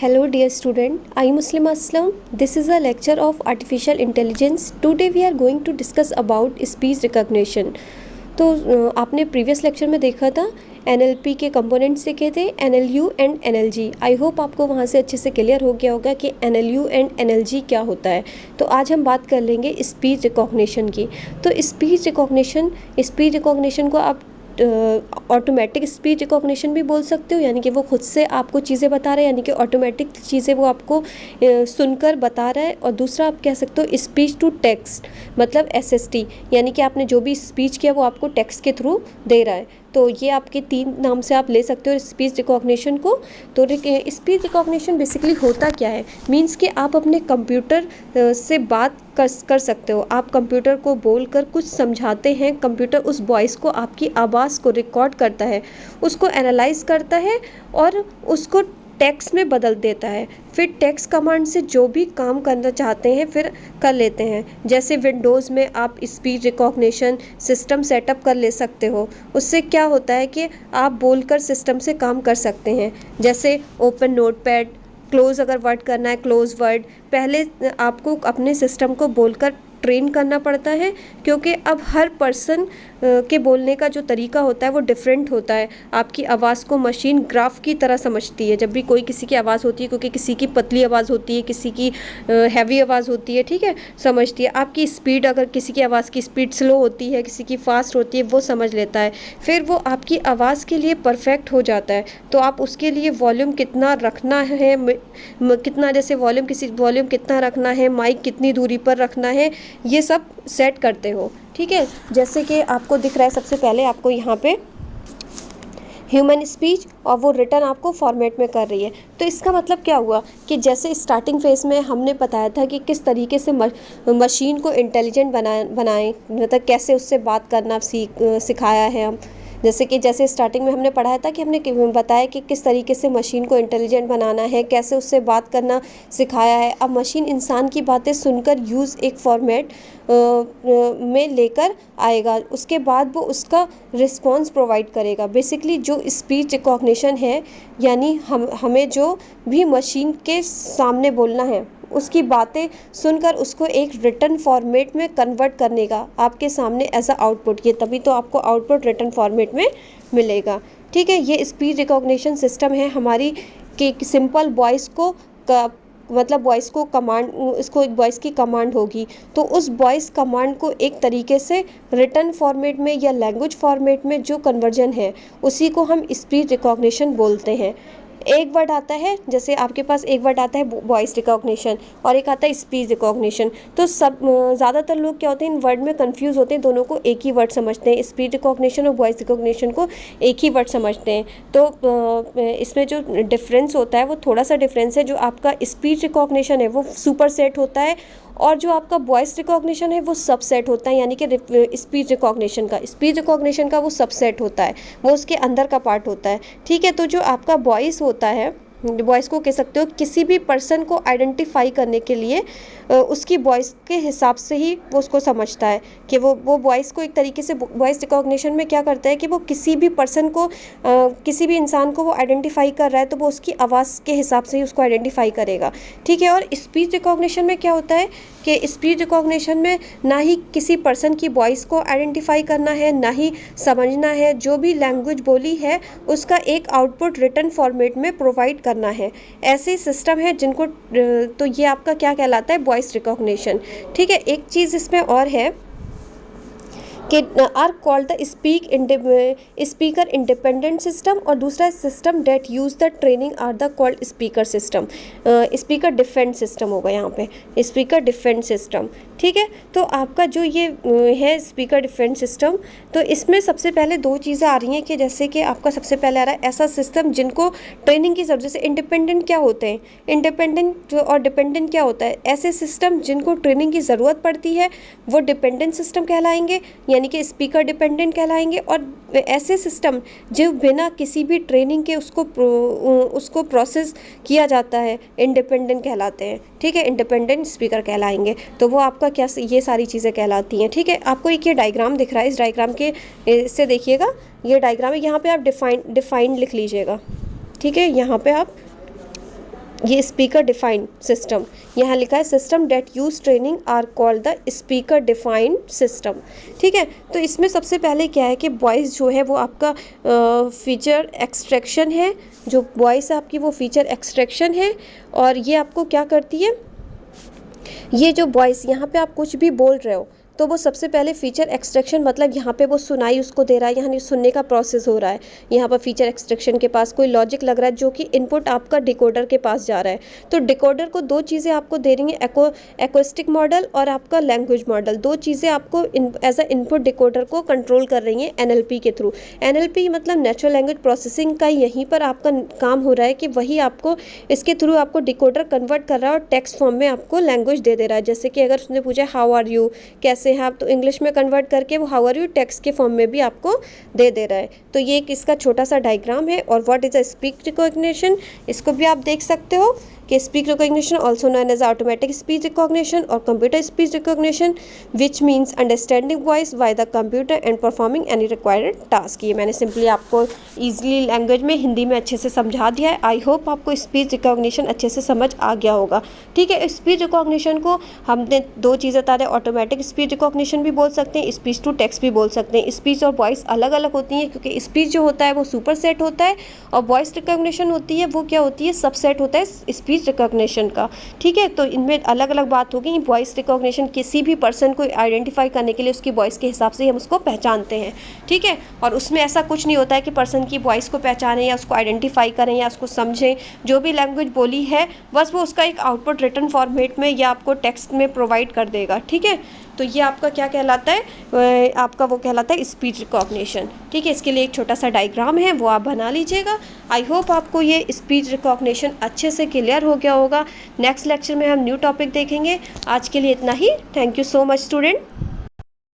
Hello dear student, I am Muslim Aslam. This is a lecture of Artificial Intelligence. Today we are going to discuss about speech recognition. तो आपने previous lecture में देखा था NLP के components देखे थे, NLU and NLG. I hope आपको वहाँ से अच्छे से क्लियर हो गया होगा कि NLU एंड NLG क्या होता है. तो आज हम बात कर लेंगे स्पीच रिकॉग्निशन की. तो स्पीच रिकॉग्निशन को आप ऑटोमेटिक स्पीच रिकॉग्निशन भी बोल सकते हो, यानी कि वो खुद से आपको चीज़ें बता रहा है, यानी कि ऑटोमेटिक चीज़ें वो आपको सुनकर बता रहा है. और दूसरा आप कह सकते हो स्पीच टू टेक्स्ट, मतलब SST, यानी कि आपने जो भी स्पीच किया वो आपको टेक्स्ट के थ्रू दे रहा है. तो ये आपके 3 नाम से आप ले सकते हो स्पीच रिकॉग्निशन को. तो स्पीच रिकॉग्निशन बेसिकली होता क्या है, मीन्स कि आप अपने कंप्यूटर से बात कर सकते हो. आप कंप्यूटर को बोलकर कुछ समझाते हैं, कंप्यूटर उस वॉइस को, आपकी आवाज़ को रिकॉर्ड करता है, उसको एनालाइज करता है और उसको टेक्स्ट में बदल देता है. फिर टेक्स्ट कमांड से जो भी काम करना चाहते हैं फिर कर लेते हैं. जैसे विंडोज़ में आप स्पीच रिकॉग्निशन सिस्टम सेटअप कर ले सकते हो. उससे क्या होता है कि आप बोलकर सिस्टम से काम कर सकते हैं. जैसे ओपन नोटपैड, क्लोज़ अगर वर्ड करना है क्लोज़ वर्ड. पहले आपको अपने सिस्टम को बोलकर ट्रेन करना पड़ता है, क्योंकि अब हर पर्सन के बोलने का जो तरीका होता है वो डिफरेंट होता है. आपकी आवाज़ को मशीन ग्राफ की तरह समझती है. जब भी कोई किसी की आवाज़ होती है, क्योंकि किसी की पतली आवाज़ होती है, किसी की हैवी आवाज़ होती है, ठीक है, समझती है. आपकी स्पीड, अगर किसी की आवाज़ की स्पीड स्लो होती है, किसी की फास्ट होती है, वो समझ लेता है. फिर वो आपकी आवाज़ के लिए परफेक्ट हो जाता है. तो आप उसके लिए वॉल्यूम कितना रखना है, कितना, जैसे वॉल्यूम कितना रखना है, माइक कितनी दूरी पर रखना है, ये सब सेट करते हो. ठीक है, जैसे कि आपको दिख रहा है सबसे पहले आपको यहाँ पे ह्यूमन स्पीच, और वो रिटर्न आपको फॉर्मेट में कर रही है. तो इसका मतलब क्या हुआ कि जैसे स्टार्टिंग फेज़ में हमने बताया था कि किस तरीके से मशीन को इंटेलिजेंट बनाएं, मतलब कैसे उससे बात करना सिखाया है हम. जैसे स्टार्टिंग में हमने पढ़ाया था कि हमने बताया कि किस तरीके से मशीन को इंटेलिजेंट बनाना है, कैसे उससे बात करना सिखाया है. अब मशीन इंसान की बातें सुनकर एक फॉर्मेट में लेकर आएगा, उसके बाद वो उसका रिस्पॉन्स प्रोवाइड करेगा. बेसिकली जो स्पीच रिकॉग्निशन है, यानी हमें जो भी मशीन के सामने बोलना है उसकी बातें सुनकर उसको एक रिटर्न फॉर्मेट में कन्वर्ट करने का आपके सामने एज अ आउटपुट. ये तभी तो आपको आउटपुट रिटर्न फॉर्मेट में मिलेगा. ठीक है, ये स्पीच रिकॉग्निशन सिस्टम है हमारी कि सिंपल वॉइस को मतलब वॉइस को कमांड, इसको एक वॉइस की कमांड होगी, तो उस वॉइस कमांड को एक तरीके से रिटर्न फॉर्मेट में या लैंग्वेज फॉर्मेट में जो कन्वर्जन है उसी को हम स्पीच रिकॉग्निशन बोलते हैं. एक वर्ड आता है, जैसे आपके पास एक वर्ड आता है वॉइस रिकॉग्निशन और एक आता है स्पीच रिकॉग्निशन. तो सब ज़्यादातर लोग क्या होते हैं, इन वर्ड में कंफ्यूज होते हैं, दोनों को एक ही वर्ड समझते हैं. स्पीच रिकॉग्निशन और वॉइस रिकॉग्निशन को एक ही वर्ड समझते हैं. तो इसमें जो डिफरेंस होता है वो थोड़ा सा डिफरेंस है. जो आपका स्पीच रिकॉग्निशन है वो सुपर सेट होता है, और जो आपका वॉइस रिकॉग्निशन है वो सबसेट होता है, यानी कि स्पीच रिकॉग्निशन का वो सबसेट होता है, वो उसके अंदर का पार्ट होता है. ठीक है, तो जो आपका वॉइस होता है, वॉइस को कह सकते हो किसी भी पर्सन को आइडेंटिफाई करने के लिए उसकी वॉइस के हिसाब से ही वो उसको समझता है कि वो वॉइस को एक तरीके से वॉइस रिकॉग्निशन में क्या करता है कि वो किसी भी पर्सन को किसी भी इंसान को वो आइडेंटिफाई कर रहा है तो वो उसकी आवाज़ के हिसाब से ही उसको आइडेंटिफाई करेगा. ठीक है, और स्पीच रिकॉग्निशन में क्या होता है कि स्पीच रिकॉग्निशन में ना ही किसी पर्सन की वॉइस को आइडेंटिफाई करना है, ना ही समझना है, जो भी लैंग्वेज बोली है उसका एक आउटपुट रिटर्न फॉर्मेट में प्रोवाइड करना है. ऐसे सिस्टम है जिनको तो ये आपका क्या कहलाता है, वॉइस रिकॉग्निशन. ठीक है, एक चीज़ इसमें और है कि are called the speaker independent system, और दूसरा system that use the training are the called speaker system. Speaker defence system होगा यहाँ पे, स्पीकर डिफेंस सिस्टम. ठीक है, तो आपका जो ये है स्पीकर डिफेंस सिस्टम, तो इसमें सबसे पहले 2 चीज़ें आ रही हैं कि जैसे कि आपका सबसे पहले आ रहा है ऐसा सिस्टम जिनको ट्रेनिंग की ज़रूरत. जैसे इंडिपेंडेंट क्या होते हैं, इंडिपेंडेंट और डिपेंडेंट क्या होता है, ऐसे सिस्टम जिनको ट्रेनिंग की ज़रूरत पड़ती है वो डिपेंडेंट सिस्टम कहलाएंगे, यानी कि स्पीकर डिपेंडेंट कहलाएंगे. और ऐसे सिस्टम जो बिना किसी भी ट्रेनिंग के उसको प्रोसेस किया जाता है इंडिपेंडेंट कहलाते हैं. ठीक है, इंडिपेंडेंट स्पीकर कहलाएंगे. तो वो आपका क्या, ये सारी चीज़ें कहलाती हैं. ठीक है, आपको एक ये डायग्राम दिख रहा है, इस डायग्राम के इससे देखिएगा, ये डायग्राम है, यहाँ पे आप डिफाइंड लिख लीजिएगा. ठीक है, यहाँ पे आप ये स्पीकर डिफाइंड सिस्टम, यहाँ लिखा है system that use training are called the speaker defined system. ठीक है, तो इसमें सबसे पहले क्या है कि वॉइस जो है वो आपका फीचर एक्सट्रैक्शन है, जो वॉइस है आपकी वो फीचर एक्सट्रैक्शन है, और ये आपको क्या करती है, ये जो वॉइस यहाँ पे आप कुछ भी बोल रहे हो तो वो सबसे पहले फीचर एक्सट्रैक्शन, मतलब यहाँ पे वो सुनाई उसको दे रहा है, यहाँ सुनने का प्रोसेस हो रहा है, यहाँ पर फीचर एक्सट्रैक्शन के पास कोई लॉजिक लग रहा है जो कि इनपुट आपका डिकोडर के पास जा रहा है। तो डिकोडर को दो चीज़ें आपको दे रही हैं, एक्वेस्टिक मॉडल और आपका लैंग्वेज मॉडल, दो चीज़ें आपको एज अ इनपुट डिकोडर को कंट्रोल कर रही हैं NLP के थ्रू। NLP मतलब नेचुरल लैंग्वेज प्रोसेसिंग का यहीं पर आपका काम हो रहा है कि वही आपको इसके थ्रू आपको डिकोडर कन्वर्ट कर रहा है और टेक्स्ट फॉर्म में आपको लैंग्वेज दे दे रहा है। जैसे कि अगर उसने पूछा हाउ आर यू, कैसे हैं आप, तो इंग्लिश में कन्वर्ट करके वो हाउ आर यू टेक्स्ट के फॉर्म में भी आपको दे दे रहा है। तो ये एक इसका छोटा सा डायग्राम है। और what is a speech recognition, इसको भी आप देख सकते हो कि speech recognition also known as automatic speech recognition और computer speech recognition which means understanding voice by the computer and performing any required task. ये मैंने सिंपली आपको ईजिली लैंग्वेज में हिंदी में अच्छे से समझा दिया है। आई होप आपको स्पीच रिकॉग्निशन अच्छे से समझ आ गया होगा। ठीक है, स्पीच रिकॉग्निशन को हमने दो चीज़ें बता दें, ऑटोमेटिक स्पीच रिकॉग्निशन भी बोल सकते हैं, स्पीच टू टेक्स्ट भी बोल सकते हैं। स्पीच और वॉइस अलग अलग होती हैं क्योंकि स्पीच जो होता है वो सुपर सेट होता है और वॉइस रिकॉग्निशन होती है वो क्या होती है, सबसेट होता है स्पीच रिकॉग्निशन का। ठीक है, तो इनमें अलग अलग बात होगी। वॉइस रिकॉग्निशन किसी भी पर्सन को आइडेंटिफाई करने के लिए उसकी वॉइस के हिसाब से हम उसको पहचानते हैं। ठीक है, और उसमें ऐसा कुछ नहीं होता है कि पर्सन की वॉइस को पहचानें या उसको आइडेंटिफाई करें या उसको समझें। जो भी लैंग्वेज बोली है बस वो उसका एक आउटपुट रिटन फॉर्मेट में या आपको टेक्स्ट में प्रोवाइड कर देगा। ठीक है, तो ये आपका क्या कहलाता है, आपका वो कहलाता है स्पीच रिकॉग्निशन। ठीक है, इसके लिए एक छोटा सा डायग्राम है वो आप बना लीजिएगा। आई होप आपको ये स्पीच रिकॉग्निशन अच्छे से क्लियर हो गया होगा। नेक्स्ट लेक्चर में हम न्यू टॉपिक देखेंगे। आज के लिए इतना ही। Thank you so much student.